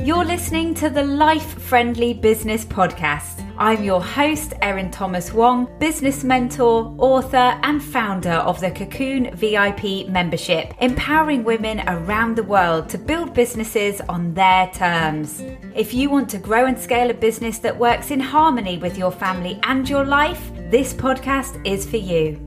You're listening to the Life Friendly Business Podcast. I'm your host, Erin Thomas Wong, business mentor, author, and founder of the Cocoon VIP membership, empowering women around the world to build businesses on their terms. If you want to grow and scale a business that works in harmony with your family and your life, this podcast is for you.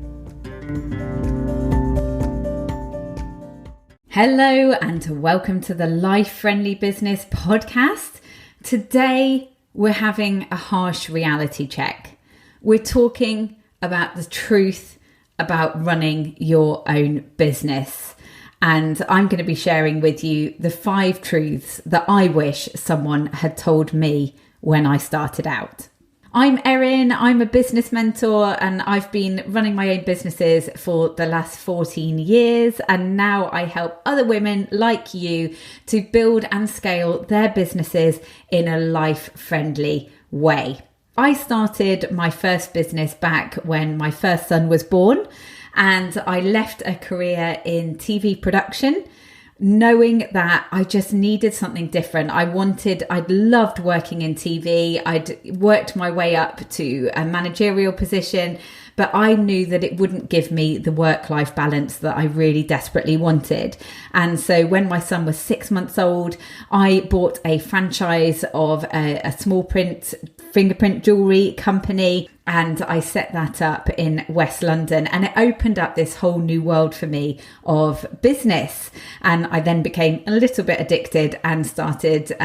Hello and welcome to the Life Friendly Business Podcast. Today we're having a harsh reality check. We're talking about the truth about running your own business. And I'm going to be sharing with you the 5 truths that I wish someone had told me when I started out. I'm Erin, I'm a business mentor, and I've been running my own businesses for the last 14 years. And now I help other women like you to build and scale their businesses in a life-friendly way. I started my first business back when my first son was born, and I left a career in TV production, knowing that I just needed something different. I'd loved working in TV. I'd worked my way up to a managerial position, but I knew that it wouldn't give me the work-life balance that I really desperately wanted. And so when my son was 6 months old, I bought a franchise of a small print fingerprint jewelry company, and I set that up in West London, and it opened up this whole new world for me of business. And I then became a little bit addicted and started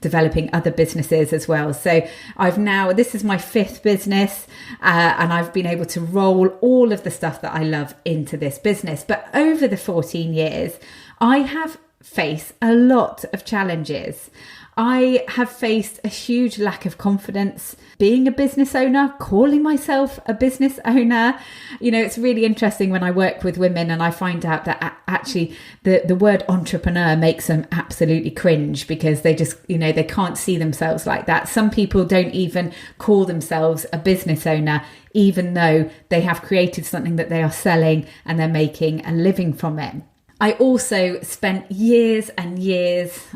developing other businesses as well. So this is my 5th business, and I've been able to roll all of the stuff that I love into this business. But over the 14 years, I have faced a lot of challenges. I have faced a huge lack of confidence being a business owner, calling myself a business owner. You know, it's really interesting when I work with women and I find out that actually the word entrepreneur makes them absolutely cringe because they just, they can't see themselves like that. Some people don't even call themselves a business owner, even though they have created something that they are selling and they're making a living from it. I also spent years and years,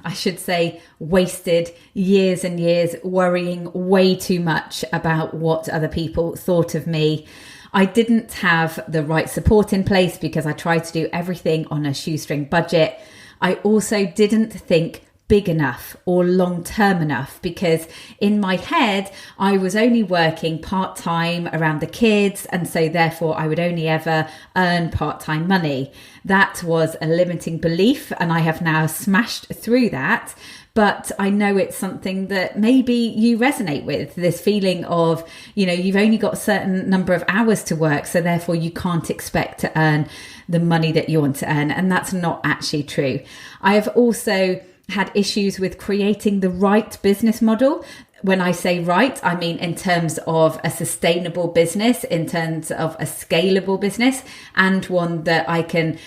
wasted years and years worrying way too much about what other people thought of me. I didn't have the right support in place because I tried to do everything on a shoestring budget. I also didn't think big enough or long term enough because in my head I was only working part-time around the kids, and so therefore I would only ever earn part-time money. That was a limiting belief, and I have now smashed through that. But I know it's something that maybe you resonate with, this feeling of, you've only got a certain number of hours to work, so therefore you can't expect to earn the money that you want to earn. And that's not actually true. I have also had issues with creating the right business model. When I say right, I mean in terms of a sustainable business, in terms of a scalable business, and one that I can,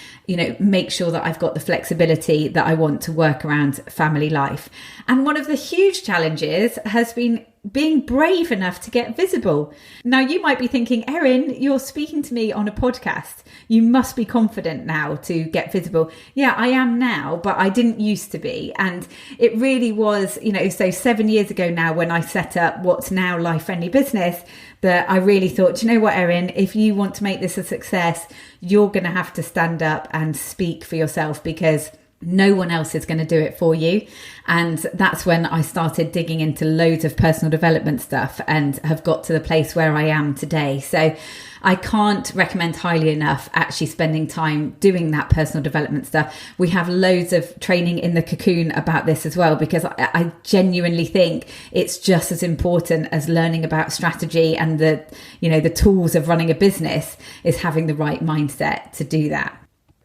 make sure that I've got the flexibility that I want to work around family life. And one of the huge challenges has been being brave enough to get visible. Now, you might be thinking, Erin, you're speaking to me on a podcast. You must be confident now to get visible. Yeah, I am now, but I didn't used to be. And it really was, so 7 years ago now when I set up what's now Life Friendly Business, that I really thought, you know what, Erin, if you want to make this a success, you're going to have to stand up and speak for yourself because no one else is going to do it for you. And that's when I started digging into loads of personal development stuff and have got to the place where I am today. So I can't recommend highly enough actually spending time doing that personal development stuff. We have loads of training in the Cocoon about this as well, because I genuinely think it's just as important as learning about strategy and the tools of running a business is having the right mindset to do that.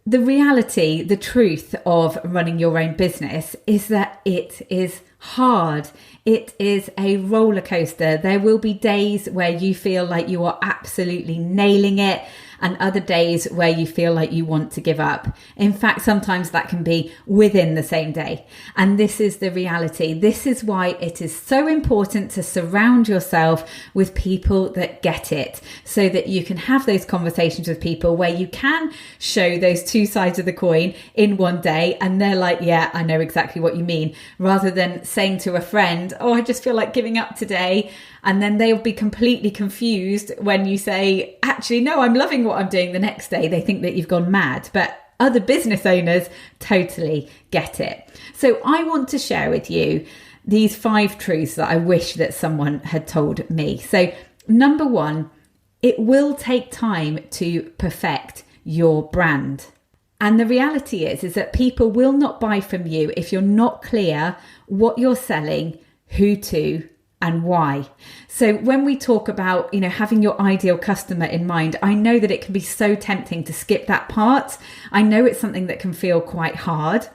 The reality, the truth of running your own business is that it is hard. It is a roller coaster. There will be days where you feel like you are absolutely nailing it and other days where you feel like you want to give up. In fact, sometimes that can be within the same day. And this is the reality. This is why it is so important to surround yourself with people that get it, so that you can have those conversations with people where you can show those two sides of the coin in one day and they're like, yeah, I know exactly what you mean, rather than saying to a friend, oh, I just feel like giving up today. And then they'll be completely confused when you say, actually, no, I'm loving what I'm doing the next day. They think that you've gone mad. But other business owners totally get it. So I want to share with you these 5 truths that I wish that someone had told me. So number 1, it will take time to perfect your brand. And the reality is that people will not buy from you if you're not clear what you're selling, who to, and why. So when we talk about, having your ideal customer in mind, I know that it can be so tempting to skip that part. I know it's something that can feel quite hard.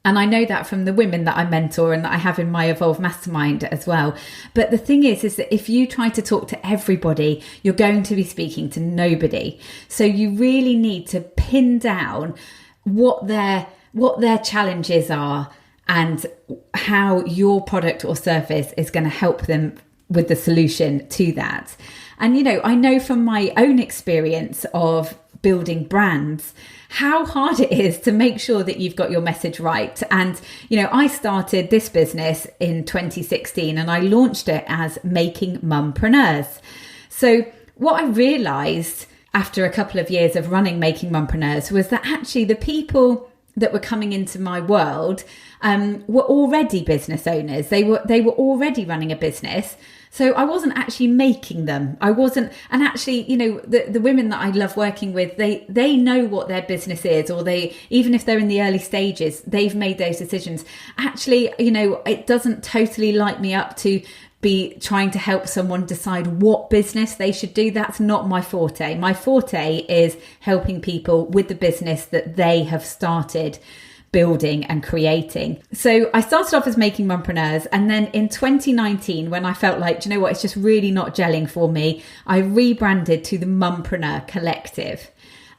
And I know that from the women that I mentor and that I have in my Evolve Mastermind as well. But the thing is that if you try to talk to everybody, you're going to be speaking to nobody. So you really need to pin down what their challenges are and how your product or service is going to help them with the solution to that. And, I know from my own experience of building brands, how hard it is to make sure that you've got your message right. And, I started this business in 2016 and I launched it as Making Mumpreneurs. So what I realized after a couple of years of running Making Mumpreneurs was that actually the people that were coming into my world were already business owners. They were already running a business. So I wasn't actually making them. And actually, the women that I love working with, they know what their business is, or even if they're in the early stages, they've made those decisions. Actually, it doesn't totally light me up to be trying to help someone decide what business they should do. That's not my forte. My forte is helping people with the business that they have started building and creating. So I started off as Making Mumpreneurs, and then in 2019, when I felt like, it's just really not gelling for me, I rebranded to the Mumpreneur Collective.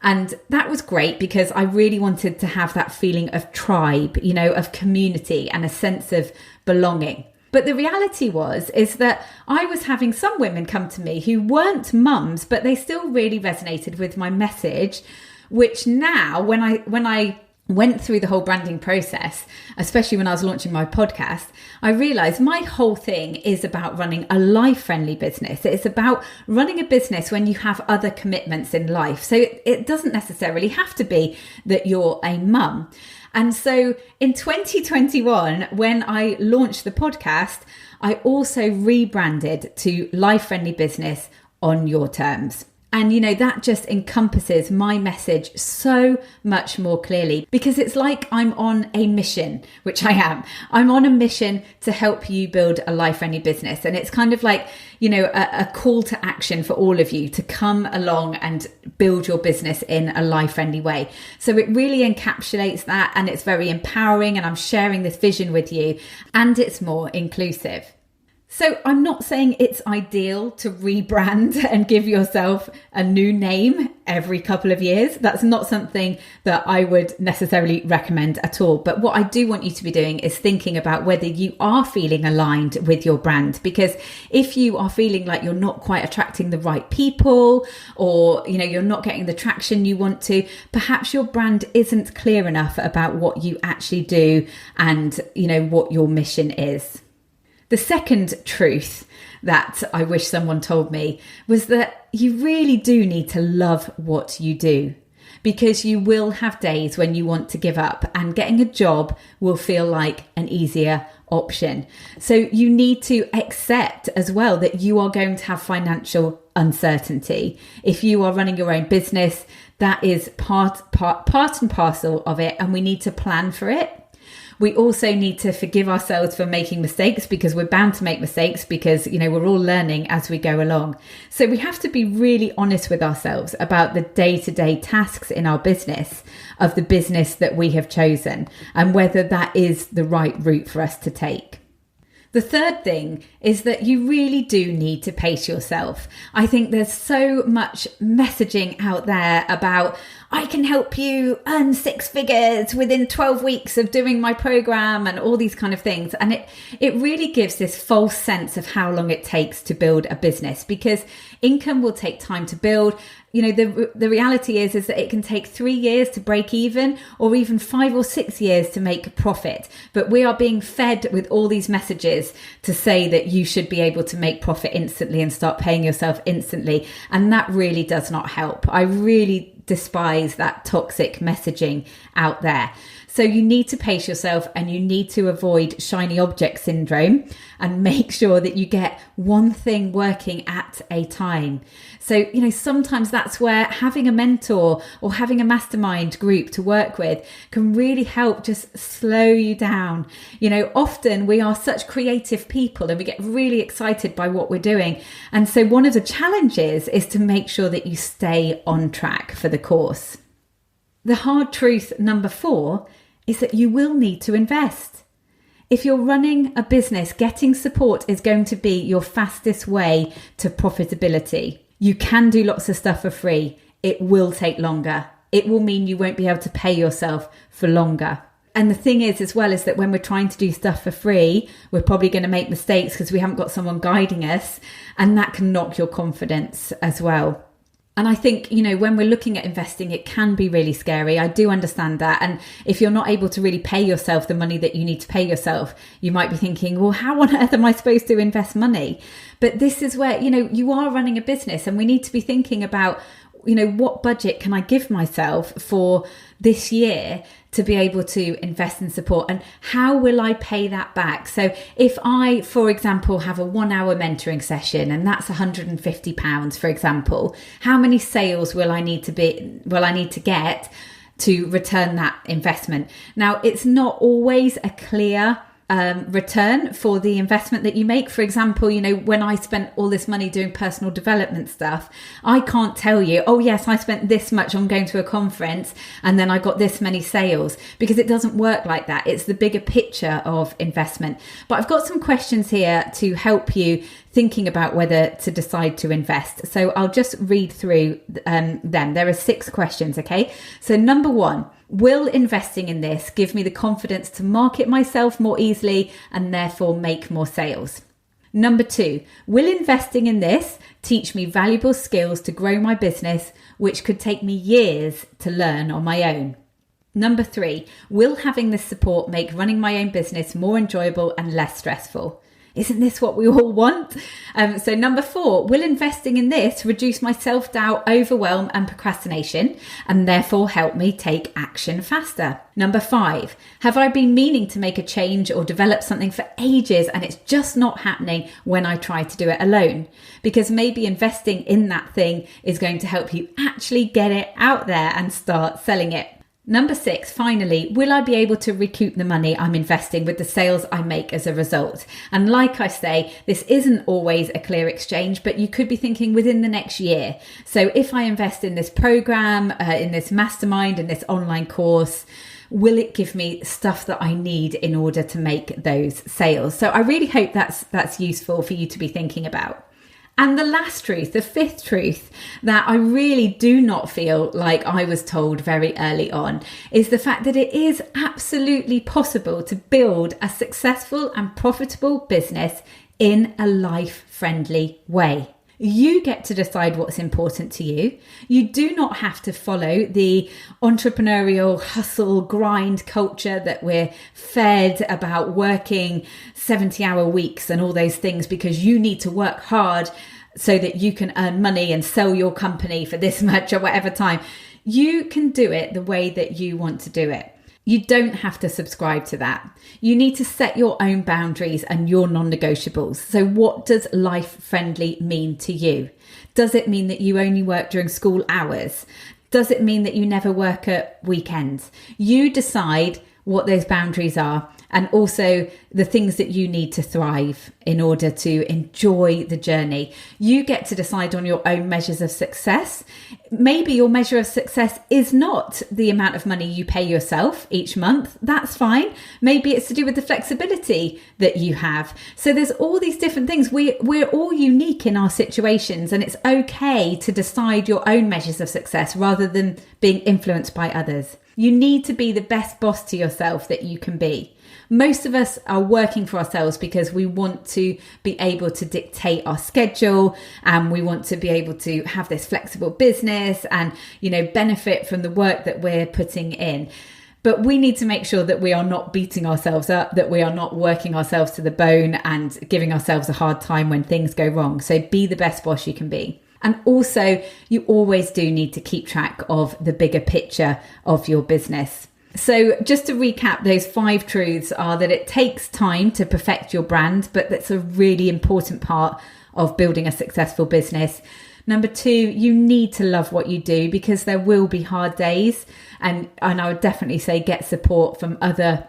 And that was great because I really wanted to have that feeling of tribe, of community and a sense of belonging. But the reality is that I was having some women come to me who weren't mums, but they still really resonated with my message, which now when I went through the whole branding process, especially when I was launching my podcast, I realized my whole thing is about running a life-friendly business. It's about running a business when you have other commitments in life. So it doesn't necessarily have to be that you're a mum. And so in 2021, when I launched the podcast, I also rebranded to Life Friendly Business on Your Terms. And, that just encompasses my message so much more clearly, because it's like I'm on a mission, which I am. I'm on a mission to help you build a life-friendly business. And it's kind of like, a call to action for all of you to come along and build your business in a life-friendly way. So it really encapsulates that, and it's very empowering, and I'm sharing this vision with you, and it's more inclusive. So I'm not saying it's ideal to rebrand and give yourself a new name every couple of years. That's not something that I would necessarily recommend at all. But what I do want you to be doing is thinking about whether you are feeling aligned with your brand. Because if you are feeling like you're not quite attracting the right people, or, you're not getting the traction you want to, perhaps your brand isn't clear enough about what you actually do and, what your mission is. The second truth that I wish someone told me was that you really do need to love what you do, because you will have days when you want to give up, and getting a job will feel like an easier option. So you need to accept as well that you are going to have financial uncertainty. If you are running your own business, that is part and parcel of it, and we need to plan for it. We also need to forgive ourselves for making mistakes, because we're bound to make mistakes, because, we're all learning as we go along. So we have to be really honest with ourselves about the day-to-day tasks in our business, of the business that we have chosen, and whether that is the right route for us to take. The third thing is that you really do need to pace yourself. I think there's so much messaging out there about, I can help you earn 6 figures within 12 weeks of doing my program and all these kind of things. And it really gives this false sense of how long it takes to build a business, because income will take time to build. You know, the reality is that it can take 3 years to break even, or even 5 or 6 years to make a profit. But we are being fed with all these messages to say that you should be able to make profit instantly and start paying yourself instantly. And that really does not help. I really despise that toxic messaging out there. So you need to pace yourself, and you need to avoid shiny object syndrome and make sure that you get one thing working at a time. So, you know, sometimes that's where having a mentor or having a mastermind group to work with can really help just slow you down. You know, often we are such creative people and we get really excited by what we're doing. And so one of the challenges is to make sure that you stay on track for the course. The hard truth number 4 is that you will need to invest. If you're running a business, getting support is going to be your fastest way to profitability. You can do lots of stuff for free. It will take longer. It will mean you won't be able to pay yourself for longer. And the thing is, as well, is that when we're trying to do stuff for free, we're probably going to make mistakes because we haven't got someone guiding us, and that can knock your confidence as well. And I think, you know, when we're looking at investing, it can be really scary. I do understand that. And if you're not able to really pay yourself the money that you need to pay yourself, you might be thinking, well, how on earth am I supposed to invest money? But this is where, you know, you are running a business, and we need to be thinking about, you know, what budget can I give myself for this year to be able to invest and support, and how will I pay that back? So if I, for example, have a 1-hour mentoring session and that's £150, for example, how many sales will I need to get to return that investment? Now, it's not always a clear return for the investment that you make. For example, you know, when I spent all this money doing personal development stuff, I can't tell you, oh yes, I spent this much on going to a conference and then I got this many sales, because it doesn't work like that. It's the bigger picture of investment. But I've got some questions here to help you thinking about whether to decide to invest. So I'll just read through them. There are 6 questions, okay? So number 1, will investing in this give me the confidence to market myself more easily and therefore make more sales? Number 2, will investing in this teach me valuable skills to grow my business, which could take me years to learn on my own? Number 3, will having this support make running my own business more enjoyable and less stressful? Isn't this what we all want? So number 4, will investing in this reduce my self-doubt, overwhelm and procrastination, and therefore help me take action faster? Number 5, have I been meaning to make a change or develop something for ages and it's just not happening when I try to do it alone? Because maybe investing in that thing is going to help you actually get it out there and start selling it. Number 6, finally, will I be able to recoup the money I'm investing with the sales I make as a result? And like I say, this isn't always a clear exchange, but you could be thinking within the next year. So if I invest in this program, in this mastermind, in this online course, will it give me stuff that I need in order to make those sales? So I really hope that's useful for you to be thinking about. And the last truth, the 5th truth that I really do not feel like I was told very early on, is the fact that it is absolutely possible to build a successful and profitable business in a life-friendly way. You get to decide what's important to you. You do not have to follow the entrepreneurial hustle grind culture that we're fed about working 70-hour weeks and all those things, because you need to work hard so that you can earn money and sell your company for this much or whatever time. You can do it the way that you want to do it. You don't have to subscribe to that. You need to set your own boundaries and your non-negotiables. So what does life-friendly mean to you? Does it mean that you only work during school hours? Does it mean that you never work at weekends? You decide what those boundaries are, and also the things that you need to thrive in order to enjoy the journey. You get to decide on your own measures of success. Maybe your measure of success is not the amount of money you pay yourself each month. That's fine. Maybe it's to do with the flexibility that you have. So there's all these different things. We're all unique in our situations, and it's okay to decide your own measures of success rather than being influenced by others. You need to be the best boss to yourself that you can be. Most of us are working for ourselves because we want to be able to dictate our schedule, and we want to be able to have this flexible business and, benefit from the work that we're putting in. But we need to make sure that we are not beating ourselves up, that we are not working ourselves to the bone and giving ourselves a hard time when things go wrong. So be the best boss you can be. And also, you always do need to keep track of the bigger picture of your business. So just to recap, those 5 truths are that it takes time to perfect your brand, but that's a really important part of building a successful business. Number 2, you need to love what you do because there will be hard days. And I would definitely say get support from other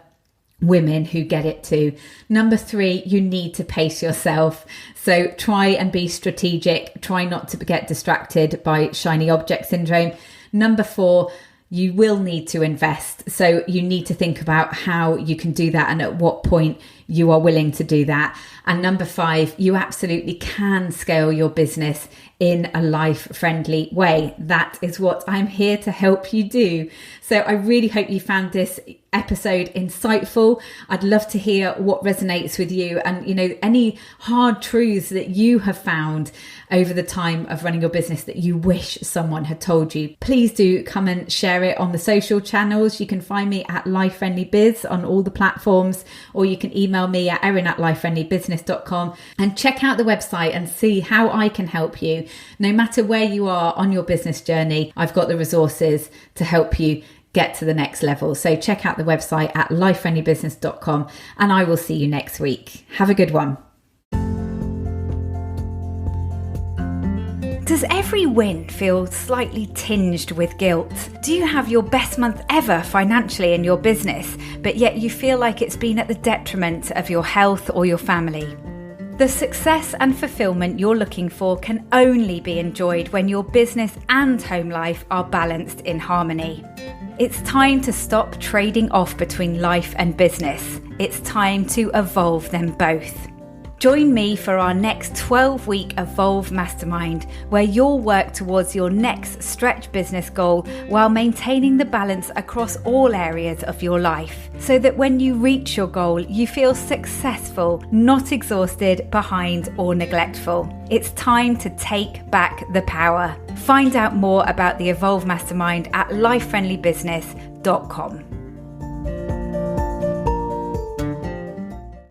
women who get it too. Number 3, you need to pace yourself. So try and be strategic. Try not to get distracted by shiny object syndrome. Number 4, you will need to invest. So you need to think about how you can do that and at what point you are willing to do that. And number 5, you absolutely can scale your business in a life-friendly way. That is what I'm here to help you do. So I really hope you found this episode insightful. I'd love to hear what resonates with you and, any hard truths that you have found over the time of running your business that you wish someone had told you. Please do come and share it on the social channels. You can find me at Life Friendly Biz on all the platforms, or you can email me at erin@lifefriendlybusiness.com and check out the website and see how I can help you. No matter where you are on your business journey, I've got the resources to help you get to the next level. So check out the website at lifefriendlybusiness.com, and I will see you next week. Have a good one. Does every win feel slightly tinged with guilt? Do you have your best month ever financially in your business, but yet you feel like it's been at the detriment of your health or your family? The success and fulfillment you're looking for can only be enjoyed when your business and home life are balanced in harmony. It's time to stop trading off between life and business. It's time to evolve them both. Join me for our next 12-week Evolve Mastermind, where you'll work towards your next stretch business goal while maintaining the balance across all areas of your life, so that when you reach your goal, you feel successful, not exhausted, behind, or neglectful. It's time to take back the power. Find out more about the Evolve Mastermind at lifefriendlybusiness.com.